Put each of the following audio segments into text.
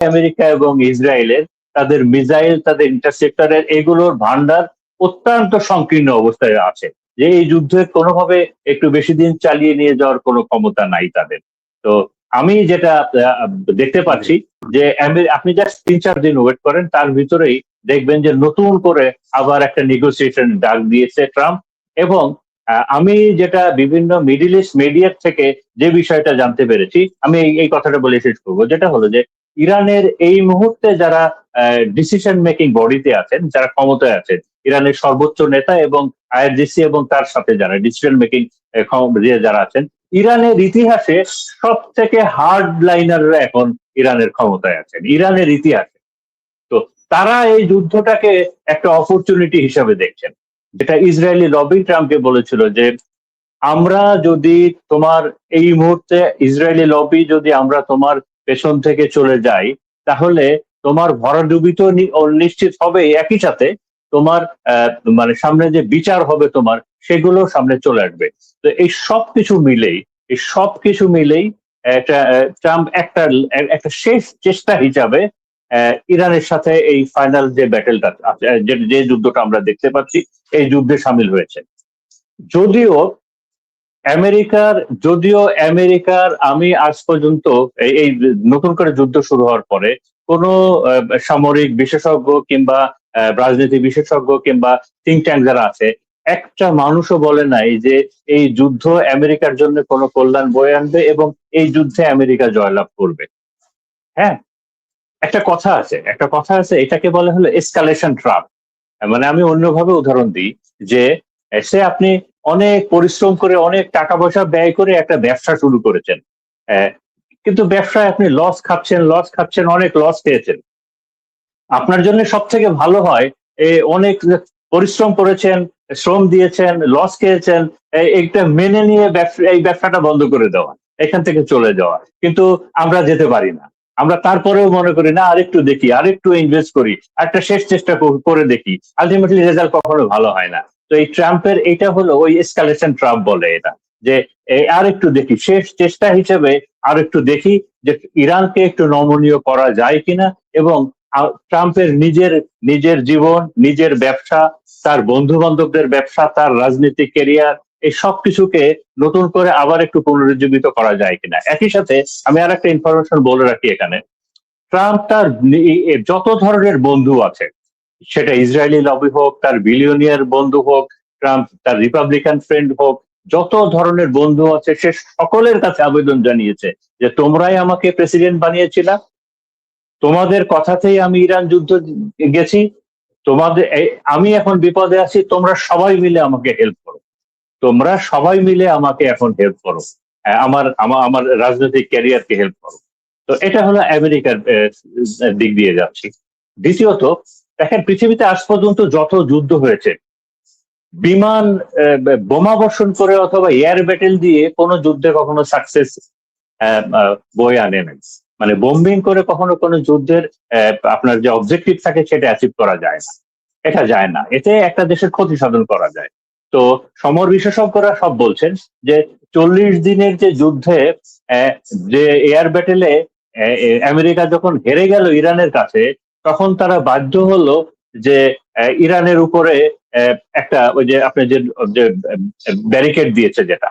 America এবং ইসরায়েলের তাদের মিসাইল, তাদের ইন্টারসেপ্টরের এগুলোর ভান্ডার অত্যন্ত সংকীর্ণ অবস্থায় আছে, যে এই যুদ্ধের কোনোভাবে একটু বেশি দিন চালিয়ে নিয়ে যাওয়ার কোনো ক্ষমতা নাই তাদের। তো আমি যেটা দেখতে পাচ্ছি যে আপনি জাস্ট 3-4 দিন ওয়েট করেন, তার ভিতরেই দেখবেন যে নতুন করে আবার একটা নেগোসিয়েশন ডাক দিয়েছে ট্রাম্প। এবং আমি যেটা বিভিন্ন মিডিল ইস্ট মিডিয়ার থেকে যে বিষয়টা জানতে পেরেছি, আমি এই কথাটা বলে শেষ করবো, যেটা হলো যে ইরানের এই মুহূর্তে যারা ডিসিশন মেকিং বডিতে আছেন, যারা ক্ষমতায় আছেন, ইরানের সর্বোচ্চ নেতা এবং আইআরজিসি এবং তার সাথে যারা ডিসিশন মেকিং যারা আছেন, ইরানের ইতিহাসে সব থেকে হার্ড লাইনাররা এখন ইরানের ক্ষমতায় আছেন, ইরানের ইতিহাসে। তো তারা এই যুদ্ধটাকে একটা অপরচুনিটি হিসাবে দেখছেন, যেটা ইসরায়েলি লবি ট্রাম্পকে বলেছিল যে আমরা যদি তোমার এই মুহূর্তে ইসরায়েলি লবি যদি আমরা তোমার পেছন থেকে চলে যাই, তাহলে তোমার ভরাডুবি তো নিশ্চিত হবে, একই সাথে তোমার মানে সামনে যে বিচার হবে তোমার, সেগুলো সামনে চলে আসবে। তো এই সব কিছু মিলেই একটা ট্রাম্প একটা শেষ চেষ্টা হিসাবে ইরানের সাথে এই ফাইনাল যে ব্যাটেলটা, যে যুদ্ধটা আমরা দেখতে পাচ্ছি, এই যুদ্ধে সামিল হয়েছে। যদিও আমেরিকার আমি আজ পর্যন্ত এই নতুন করে যুদ্ধ শুরু হওয়ার পরে কোন সামরিক বিশেষজ্ঞ কিংবা রাজনীতি বিশেষজ্ঞ কিংবা থিঙ্ক ট্যাঙ্ক যারা আছে, একটা মানুষও বলে নাই যে এই যুদ্ধ আমেরিকার জন্য কোনো কল্যাণ বয়ে আনবে এবং এই যুদ্ধে আমেরিকা জয়লাভ করবে। হ্যাঁ, একটা কথা আছে, এটাকে বলে হলো এসকালেশন ট্রাপ। মানে আমি অন্যভাবে উদাহরণ দিই যে সে আপনি অনেক পরিশ্রম করে অনেক টাকা পয়সা ব্যয় করে একটা ব্যবসা শুরু করেছেন, কিন্তু ব্যবসায় আপনি লস খাচ্ছেন, অনেক লস খেয়েছেন। আপনার জন্য সব থেকে ভালো হয় অনেক পরিশ্রম করেছেন, শ্রম দিয়েছেন, লস খেয়েছেন, এইটা মেনে নিয়ে এই ব্যবসাটা বন্ধ করে দেওয়া, এখান থেকে চলে যাওয়া। কিন্তু আমরা যেতে পারি না, আমরা তারপরেও মনে করি না আরেকটু দেখি, আরেকটু ইনভেস্ট করি, একটা শেষ চেষ্টা করে দেখি, আলটিমেটলি রেজাল্ট কখনো ভালো হয় না। তো এই ট্রাম্পের এটা হলো ওই এসকালেশন ট্রাম্প বলে এটা, যে আর একটু দেখি, শেষ চেষ্টা হিসেবে আর একটু দেখি যে ইরানকে একটু নমনীয় করা যায় কিনা। এবং ট্রাম্পের নিজের জীবন, নিজের ব্যবসা, তার বন্ধু বান্ধবদের ব্যবসা, তার রাজনৈতিক ক্যারিয়ার, এই সব কিছুকে নতুন করে আবার একটু পুনরুজ্জীবিত করা যায় কিনা। একই সাথে আমি আর একটা ইনফরমেশন বলে রাখি এখানে, ট্রাম্প তার যত ধরনের বন্ধু আছে, সেটা ইসরায়েলি লবি হোক, তার বিলিয়নিয়ার বন্ধু হোক, ট্রাম্প তার রিপাবলিকান ফ্রেন্ড হোক, যত ধরনের বন্ধু আছে, সে সকলের কাছে আবেদন জানিয়েছে যে তোমরাই আমাকে প্রেসিডেন্ট বানিয়েছিলা, তোমাদের কথাতেই আমি ইরান যুদ্ধ গেছি, আমি এখন বিপদে আছি, তোমরা সবাই মিলে আমাকে হেল্প করো, তোমরা সবাই মিলে আমাকে এখন হেল্প করো, আমার রাজনৈতিক ক্যারিয়ারকে হেল্প করো। তো এটা হলো আমেরিকার দিক দিয়ে যাচ্ছি। দ্বিতীয়ত, দেখেন পৃথিবীতে আজ পর্যন্ত যত যুদ্ধ হয়েছে, বিমান বোমা বর্ষণ করে অথবা এয়ার ব্যাটেল দিয়ে কোনো যুদ্ধে কখনো সাকসেস বয়ে আনে নাই। মানে বোম্বিং করে কখনো কোনো যুদ্ধের আপনার যে অবজেক্টিভ থাকে সেটা অ্যাচিভ করা যায় না, এটা যায় না, এতে একটা দেশের ক্ষতি সাধন করা যায়। তো সমর বিশেষজ্ঞরা সব বলছেন যে 40 দিনের যে যুদ্ধে যে এয়ার ব্যাটেলে আমেরিকা যখন হেরে গেল ইরানের কাছে, তখন তারা বাধ্য হলো যে ইরানের উপরে একটা ওই যে আপনি যে ব্যারিকেড দিয়েছে, যেটা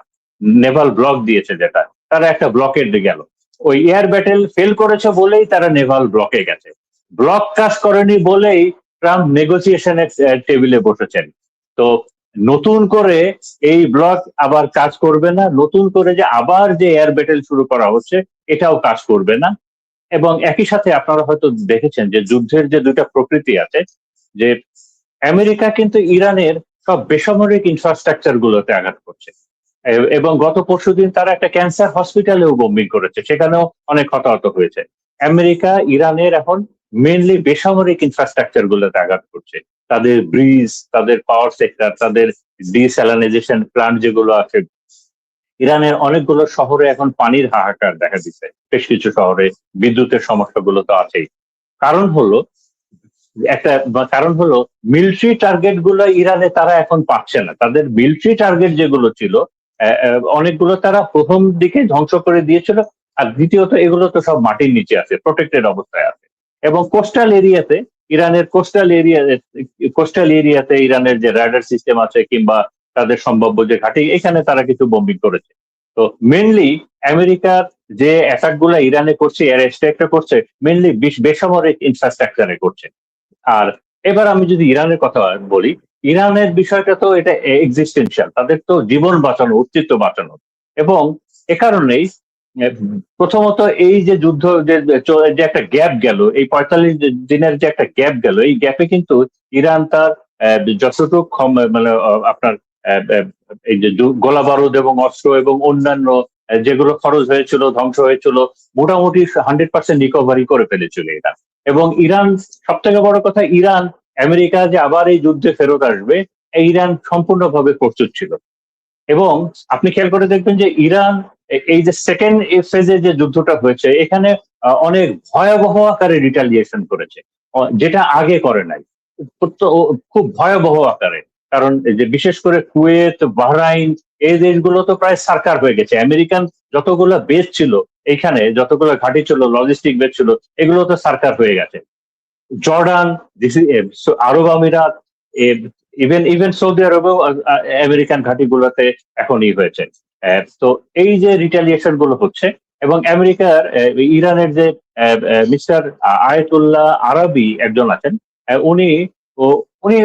নেভাল ব্লক দিয়েছে, যেটা তারা একটা ব্লকেড গেল। ওই এয়ার ব্যাটেল ফেল করেছে বলেই তারা নেভাল ব্লকে গেছে, ব্লক কাজ করেনি বলেই ট্রাম্প নেগোসিয়েশনের টেবিলে বসেছেন। তো নতুন করে এই ব্লক আবার কাজ করবে না, নতুন করে যে আবার যে এয়ার ব্যাটেল শুরু করা হচ্ছে, এটাও কাজ করবে না। এবং একই সাথে আপনারা হয়তো দেখেছেন যে যুদ্ধের যে দুটা প্রকৃতি আছে, যে আমেরিকা কিন্তু ইরানের সব বেসামরিক ইনফ্রাস্ট্রাকচার গুলোতে আঘাত করছে, এবং গত পরশুদিন তারা একটা ক্যান্সার হসপিটালেও বোম্বিং করেছে, সেখানেও অনেক হতাহত হয়েছে। আমেরিকা ইরানের এখন মেনলি বেসামরিক ইনফ্রাস্ট্রাকচার গুলোতে আঘাত করছে, তাদের ব্রিজ, তাদের পাওয়ার সেক্টর, তাদের ডিস্যালানাইজেশন প্লান্ট যেগুলো আছে। ইরানের অনেকগুলো শহরে এখন পানির হাহাকার দেখা দিচ্ছে, বেশ কিছু শহরে বিদ্যুতের সমস্যাগুলো তো আছেই। কারণ হলো মিলিটারি টার্গেট গুলো ইরানে তারা এখন পাচ্ছে না, তাদের মিলিটারি টার্গেট যেগুলো ছিল অনেকগুলো তারা প্রথম দিকে ধ্বংস করে দিয়েছিল, আর দ্বিতীয়ত এগুলো তো সব মাটির নিচে আছে, প্রোটেক্টেড অবস্থায় আছে। এবং কোস্টাল এরিয়াতে ইরানের যে রাডার সিস্টেম আছে কিংবা তাদের সম্ভাব্য যে ঘাঁটি, এখানে তারা কিছু বোম্বিং করেছে। তো মেনলি আমেরিকার যে অ্যাটাক গুলা ইরানে করছে, এর স্ট্রাইকটা করছে মেনলি বেসামরিক ইনফ্রাস্ট্রাকচারে করছে। আর এবার আমি যদি ইরানের কথা বলি, ইরানের বিষয়টা তো এটা এক্সিস্টেন্সিয়াল, তাদের তো জীবন বাঁচানো, অস্তিত্ব বাঁচানো। এবং এ কারণেই প্রথমত এই যে যুদ্ধ যে একটা গ্যাপ গেল, এই 45 দিনের যে একটা গ্যাপ গেল, এই গ্যাপে কিন্তু ইরান তার যতটুকু মানে আপনার এই যে গোলা বারুদ এবং অস্ত্র এবং অন্যান্য যেগুলো খরচ হয়েছিল, ধ্বংস হয়েছিল, মোটামুটি 100% রিকভারি করে ফেলেছিল ইরান। এবং ইরান, সব থেকে বড় কথা, ইরান আমেরিকা যে আবার এই যুদ্ধে ফেরত আসবে, এই ইরান সম্পূর্ণভাবে প্রস্তুত ছিল। এবং আপনি খেয়াল করে দেখবেন যে ইরান এই যে সেকেন্ড ফেজে যে যুদ্ধটা হয়েছে, এখানে অনেক ভয়াবহ আকারে রিটালিয়েশন করেছে, যেটা আগে করে নাই। খুব ভয়াবহ আকারে। কারণ যে বিশেষ করে কুয়েত, বাহরাইন, এই দেশগুলো তো প্রায় সরকার হয়ে গেছে। আমেরিকান যতগুলো বেস ছিল, এইখানে যতগুলো ঘাঁটি ছিল, লজিস্টিক বেস ছিল, এগুলো তো সরকার হয়ে গেছে। জর্ডান, আরব আমিরাত, ইভেন ইভেন সৌদি আরবেও আমেরিকান ঘাঁটিগুলোতে এখনই হয়েছে। তো এই যে রিটালিয়েশন গুলো হচ্ছে, এবং আমেরিকার ইরানের যে মিস্টার আয়াতুল্লাহ আরাবি একজন আছেন, উনি উনি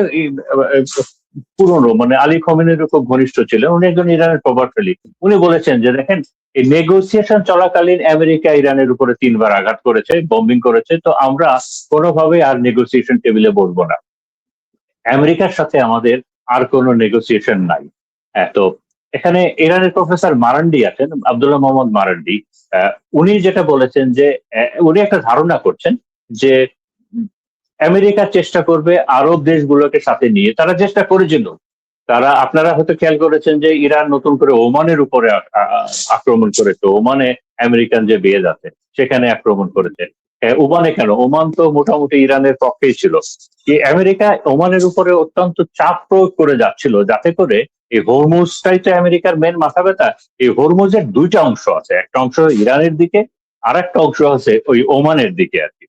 পুরনো, মানে আলী খমেনির খুব ঘনিষ্ঠ ছিলেন, উনি একজন ইরানের প্রভাবশালী। উনি বলেছেন যে দেখেন, এই নেগোসিয়েশন চলাকালীন আমেরিকা ইরানের উপরে 3বার আঘাত করেছে, বম্বিং করেছে, তো আমরা কোনোভাবেই আর নেগোসিয়েশন টেবিলে বসবো না, আমেরিকার সাথে আমাদের আর কোনো নেগোসিয়েশন নাই। তো এখানে ইরানের প্রফেসর মারান্ডি আছেন, আব্দুল্লাহ মোহাম্মদ মারান্ডি। উনি যেটা বলেছেন যে উনি একটা ধারণা করছেন যে আমেরিকা চেষ্টা করবে আরব দেশগুলোকে সাথে নিয়ে, তারা চেষ্টা করেছিল। আপনারা হয়তো খেয়াল করেছেন যে ইরান নতুন করে ওমানের উপরে আক্রমণ করেছে, ওমানে আমেরিকান যে বেজ আছে সেখানে আক্রমণ করেছে। ওমানে কেন, ওমান তো মোটামুটি ইরানের পক্ষেই ছিল। এই আমেরিকা ওমানের উপরে অত্যন্ত চাপ প্রয়োগ করে যাচ্ছিল, যাতে করে এই হরমুজটাই তো আমেরিকার মেন মাথা ব্যথা। এই হরমুজের 2টা অংশ আছে, একটা অংশ ইরানের দিকে, আর একটা অংশ আছে ওই ওমানের দিকে আর কি,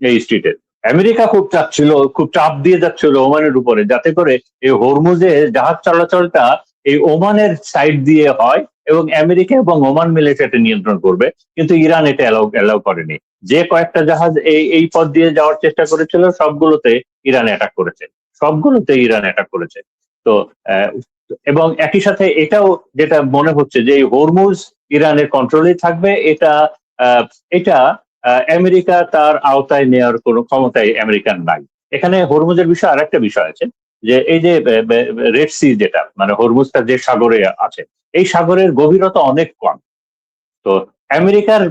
এই স্ট্রিটের। আমেরিকা খুব চাচ্ছিল, খুব চাপ দিয়ে যাচ্ছিল ওমানের উপরে, যাতে করে এই হরমুজে জাহাজ চলাচলটা এই ওমানের সাইড দিয়ে হয়, এবং আমেরিকা এবং ওমান মিলে সেটা নিয়ন্ত্রণ করবে। কিন্তু ইরান এটা অ্যালাউ করেনি। যে কয়েকটা জাহাজ এই পথ দিয়ে যাওয়ার চেষ্টা করেছিল, সবগুলোতে ইরান অ্যাটাক করেছে, সবগুলোতে ইরান অ্যাটাক করেছে। তো এবং একই সাথে এটাও যেটা মনে হচ্ছে যে এই হরমুজ ইরানের কন্ট্রোলেই থাকবে, এটা এটা আমেরিকা তার আওতায় নেওয়ার কোনো ক্ষমতাই আমেরিকার নাই। এখানে হরমুজের বিষয়ে আরেকটা বিষয় আছে, যে এই যে রেড সি, যেটা মানে হরমুজটা যে সাগরে আছে, এই সাগরের গভীরতা অনেক কম। তো আমেরিকার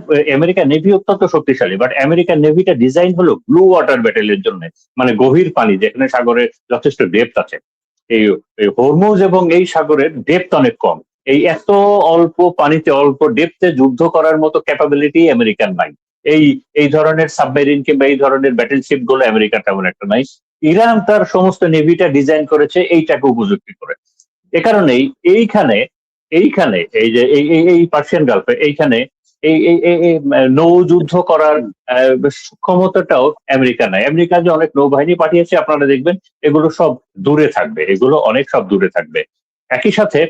নেভি অত্যন্ত শক্তিশালী, বাট আমেরিকার নেভিটা ডিজাইন হলো ব্লু ওয়াটার ব্যাটেলের জন্য, মানে গভীর পানি, যেখানে সাগরে যথেষ্ট ডেপথ আছে। এই হরমুজ এবং এই সাগরের ডেপথ অনেক কম। এই এত অল্প পানিতে, অল্প ডেপথে যুদ্ধ করার মতো ক্যাপাবিলিটি আমেরিকার নাই। এই এই ধরনের সাবমেরিন কিংবা এই ধরনের ব্যাটেলশিপ গুলো আমেরিকার তেমন একটা নাই। ইরান তার সমস্ত নেভিটা ডিজাইন করেছে এইটাকে উপযুক্ত করে। এ কারণেই এইখানে এইখানে এই যে এই পার্সিয়ান গালফে, এইখানে এই এই এই নৌ যুদ্ধ করার ক্ষমতাটাও আমেরিকা নাই। আমেরিকা যে অনেক নৌবাহিনী পাঠিয়েছে, আপনারা দেখবেন এগুলো সব দূরে থাকবে, এগুলো অনেক সব দূরে থাকবে। একই সাথে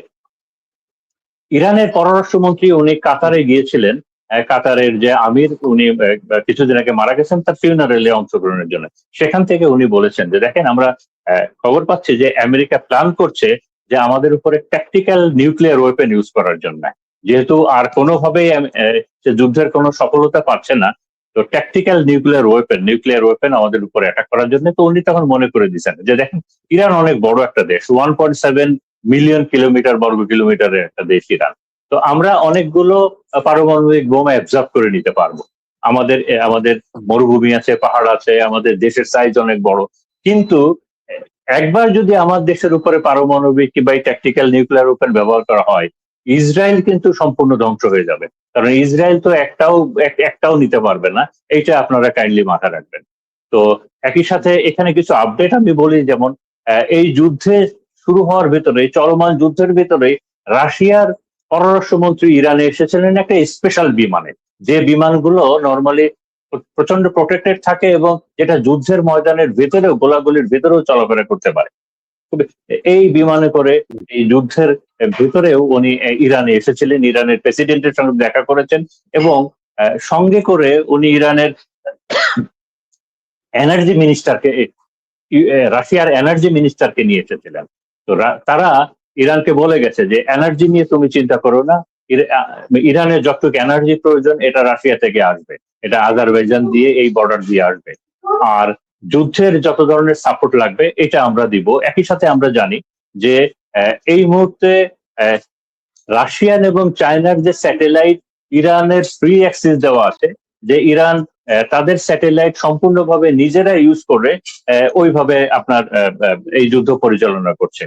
ইরানের পররাষ্ট্রমন্ত্রী, উনি কাতারে গিয়েছিলেন। কাতারের যে আমির, উনি কিছুদিন আগে মারা গেছেন, তার ফিউনারেলে অংশগ্রহণের জন্য। সেখান থেকে উনি বলেছেন যে দেখেন, আমরা খবর পাচ্ছি যে আমেরিকা প্ল্যান করছে যে আমাদের উপরে ট্যাকটিক্যাল নিউক্লিয়ার ওয়েপেন ইউজ করার জন্য, যেহেতু আর কোনোভাবেই যুদ্ধের কোনো সফলতা পাচ্ছে না। তো ট্যাকটিক্যাল নিউক্লিয়ার ওয়েপেন আমাদের উপরে অ্যাটাক করার জন্য। তো উনি তখন মনে করে দিচ্ছেন যে দেখেন, ইরান অনেক বড় একটা দেশ, 1.7 মিলিয়ন বর্গ কিলোমিটারের একটা দেশ ইরান। তো আমরা অনেকগুলো পারমাণবিক বোমা অ্যাবজর্ব করে নিতে পারবো। আমাদের আমাদের মরুভূমি আছে, পাহাড় আছে, আমাদের দেশের সাইজ অনেক বড়। কিন্তু একবার যদি আমার দেশের উপরে পারমাণবিক কিংবা ট্যাকটিক্যাল নিউক্লিয়ার ওপেন ব্যবহার করা হয়, ইসরায়েল কিন্তু সম্পূর্ণ ধ্বংস হয়ে যাবে। কারণ ইসরায়েল তো একটাও নিতে পারবে না। এইটা আপনারা কাইন্ডলি মাথায় রাখবেন। তো একই সাথে এখানে কিছু আপডেট আমি বলি, যেমন এই যুদ্ধে শুরু হওয়ার ভেতরে, চলমান যুদ্ধের ভেতরে, রাশিয়ার পররাষ্ট্রমন্ত্রী ইরানে এসেছিলেন একটা স্পেশাল বিমানে, যে বিমানগুলো নর্মালি প্রচন্ড প্রোটেক্টেড থাকে এবং যেটা যুদ্ধের ময়দানের ভেতরেও গোলাগুলির ভেতরেও চলাফেরা করতে পারে। এই বিমানে করে এই যুদ্ধের ভেতরেও উনি ইরানে এসেছিলেন, ইরানের প্রেসিডেন্টের সঙ্গে দেখা করেছেন এবং সঙ্গে করে উনি ইরানের এনার্জি মিনিস্টারকে, রাশিয়ার এনার্জি মিনিস্টারকে নিয়ে এসেছিলেন। তো তারা ইরানকে বলে গেছে যে এনার্জি নিয়ে তুমি চিন্তা করো না, ইরানের যতটুকু এনার্জি প্রয়োজন এটা রাশিয়া থেকে আসবে, এটা আজারবাইজান দিয়ে এই বর্ডার দিয়ে আসবে, আর যুদ্ধের যত ধরনের সাপোর্ট লাগবে এটা আমরা দিব। একই সাথে আমরা জানি যে এই মুহূর্তে রাশিয়ান এবং চায়নার যে স্যাটেলাইট ইরানের ফ্রি অ্যাক্সেস দেওয়া আছে, যে ইরান তাদের স্যাটেলাইট সম্পূর্ণভাবে নিজেরা ইউজ করে ওইভাবে আপনার এই যুদ্ধ পরিচালনা করছে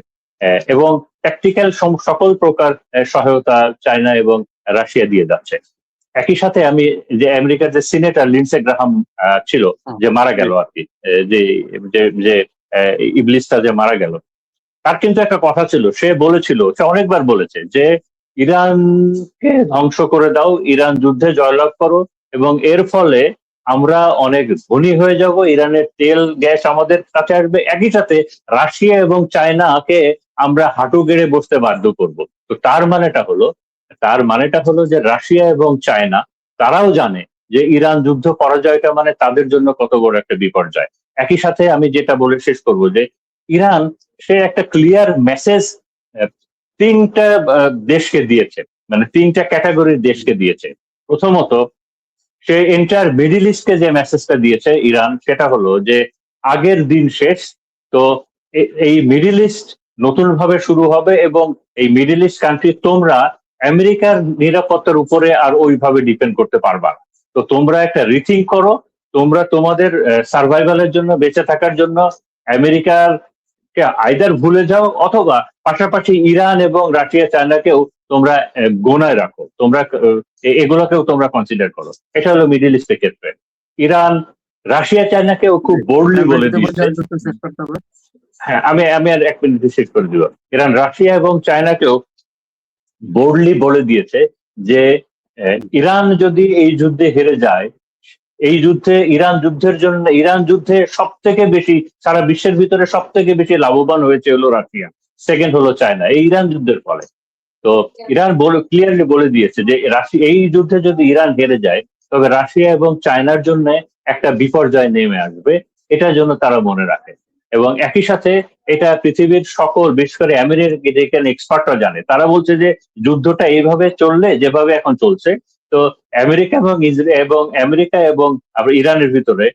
এবং ট্যাকটিক্যাল সকল প্রকার সহায়তা চায়না এবং রাশিয়া দিয়ে যাচ্ছে। একই সাথে আমি যে আমেরিকার যে সিনেটর লিন্ডসে গ্রাহাম ছিল, যে মারা গেল আর কি, যে যে ইবলিসটা যে মারা গেল, তার কিন্তু একটা কথা ছিল, সে বলেছিল, সে অনেকবার বলেছে যে ইরানকে ধ্বংস করে দাও, ইরান যুদ্ধে জয়লাভ করো এবং এর ফলে আমরা অনেক ধনী হয়ে যাব, ইরানের তেল গ্যাস আমাদের কাছে আসবে, একই সাথে রাশিয়া এবং চায়নাকে আমরা হাঁটু গেড়ে বসতে বাধ্য করব। তো তার মানেটা হলো যে রাশিয়া এবং চায়না তারাও জানে যে ইরান যুদ্ধ পরাজয়টা মানে তাদের জন্য কত বড় একটা বিপর্যয়। একই সাথে আমি যেটা বলে শেষ করব যে ইরান, সে একটা ক্লিয়ার মেসেজ তিনটা দেশকে দিয়েছে, মানে তিনটা ক্যাটাগরির দেশকে দিয়েছে। প্রথমত, সে এন্টায়ার মিডিল ইস্টকে যে মেসেজটা দিয়েছে ইরান, সেটা হলো যে আগের দিন শেষ। তো এই মিডিল ইস্ট নতুন ভাবে শুরু হবে এবং এই মিডিল ইস্ট কান্ট্রি তোমরা আমেরিকার নিরাপত্তার উপরে আর ওইভাবে ডিপেন্ড করতে পারবা না। তো তোমরা একটা রিথিঙ্ক করো, তোমরা তোমাদের সার্ভাইভালের জন্য, বেঁচে থাকার জন্য আমেরিকার আইদার ভুলে যাও, অথবা পাশাপাশি ইরান এবং রাশিয়া চায়নাকেও তোমরা গোনায় রাখো, তোমরা এগুলোকেও তোমরা কনসিডার করো। এটা হলো মিডিল ইস্টের ক্ষেত্রে। ইরান রাশিয়া চায়নাকেও খুব বোল্ডলি বলে দিয়েছে। হ্যাঁ, আমি আর 1 মিনিট শেষ করে দিব। ইরান রাশিয়া এবং চায়নাকেও বোল্ডলি বলে দিয়েছে যে ইরান যদি এই যুদ্ধে হেরে যায়, এই যুদ্ধে ইরান যুদ্ধে সব থেকে বেশি, সারা বিশ্বের ভিতরে সব থেকে বেশি লাভবান হয়েছে হলো রাশিয়া, সেকেন্ড হলো চায়না এই ইরান যুদ্ধের ফলে। তো ইরান ক্লিয়ারলি বলে দিয়েছে যে এই যুদ্ধে যদি ইরান হেরে যায় তবে রাশিয়া এবং চায়নার জন্য একটা বিপর্যয় নেমে আসবে, এটার জন্য তারা মনে রাখে। এবং একই সাথে এটা পৃথিবীর সকল, বিশেষ করে আমেরিকান এক্সপার্টরা জানে, তারা বলছে যে যুদ্ধটা এইভাবে চললে, যেভাবে এখন চলছে, তো আমেরিকা এবং ইরানের ভিতরে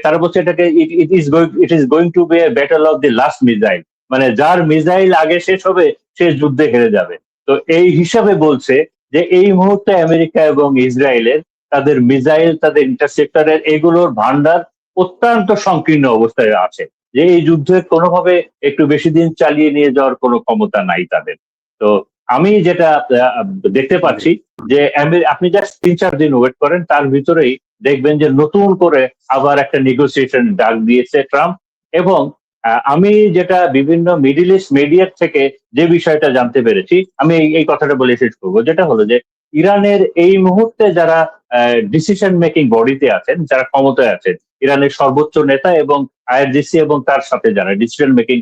তারা বলছে এটাকে it is going to be a battle of the last missile, মানে যার মিসাইল আগে শেষ হবে সে যুদ্ধে হেরে যাবে। তো এই হিসাবে বলছে যে এই মুহূর্তে আমেরিকা এবং ইসরায়েলের তাদের মিসাইল, তাদের ইন্টারসেপ্টরের এগুলোর ভান্ডার অত্যন্ত সংকীর্ণ অবস্থায় আছে, যে এই যুদ্ধে কোনোভাবে একটু বেশি দিন চালিয়ে নিয়ে যাওয়ার কোনো ক্ষমতা নাই তাদের। তো আমি যেটা দেখতে পাচ্ছি যে আপনি জাস্ট 3-4 দিন ওয়েট করেন, তার ভিতরেই দেখবেন যে নতুন করে আবার একটা নেগোসিয়েশন ডাক দিয়েছে ট্রাম্প। এবং আমি যেটা বিভিন্ন মিডিল ইস্ট মিডিয়ার থেকে যে বিষয়টা জানতে পেরেছি, আমি এই কথাটা বলে শেষ করবো, যেটা হলো যে ইরানের এই মুহূর্তে যারা ডিসিশন মেকিং বডিতে আছেন, যারা ক্ষমতায় আছেন, ইরানের সর্বোচ্চ নেতা এবং আইআরজিসি এবং তার সাথে যারা ডিসিশন মেকিং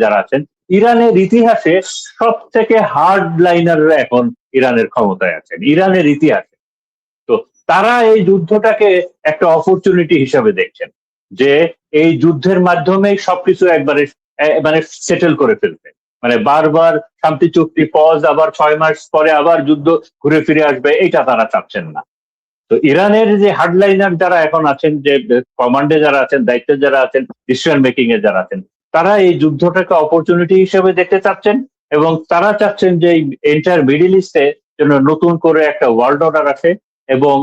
যারা আছেন, ইরানের ইতিহাসে সব থেকে হার্ড লাইনাররা এখন ইরানের ক্ষমতায় আছেন, ইরানের ইতিহাসে। তো তারা এই যুদ্ধটাকে একটা অপরচুনিটি হিসাবে দেখছেন, যে এই যুদ্ধের মাধ্যমে সবকিছু একবারে মানে সেটেল করে ফেলবে, মানে বারবার শান্তি চুক্তি পজ, আবার 6 মাস পরে আবার যুদ্ধ ঘুরে ফিরে আসবে, এটা তারা চাচ্ছেন না। তো ইরানের যে হার্ডলাইনার যারা এখন আছেন, যে কমান্ডে যারা আছেন, দায়িত্বে যারা আছেন, ডিসিশন মেকিং এ যারা আছেন, তারা এই যুদ্ধটাকে অপরচুনিটি হিসেবে দেখতে চাচ্ছেন এবং তারা চাচ্ছেন যে এই এন্টায়ার মিডিল ইস্টে যেন নতুন করে একটা ওয়ার্ল্ড অর্ডার আসে এবং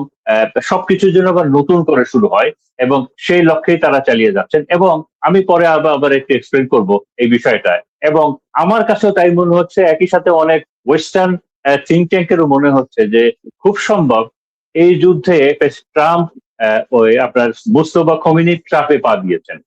সবকিছুর জন্য আবার নতুন করে শুরু হয়, এবং সেই লক্ষ্যেই তারা চালিয়ে যাচ্ছেন। এবং আমি পরে আবার একটু এক্সপ্লেন করব এই বিষয়টা। এবং আমার কাছেও তাই মনে হচ্ছে, একই সাথে অনেক ওয়েস্টার্ন থিঙ্ক ট্যাঙ্কেরও মনে হচ্ছে যে খুব সম্ভব এই যুদ্ধে ট্রাম্প ওই আপনার মুস্তফা খমেনি ট্রাপে পা দিয়েছেন।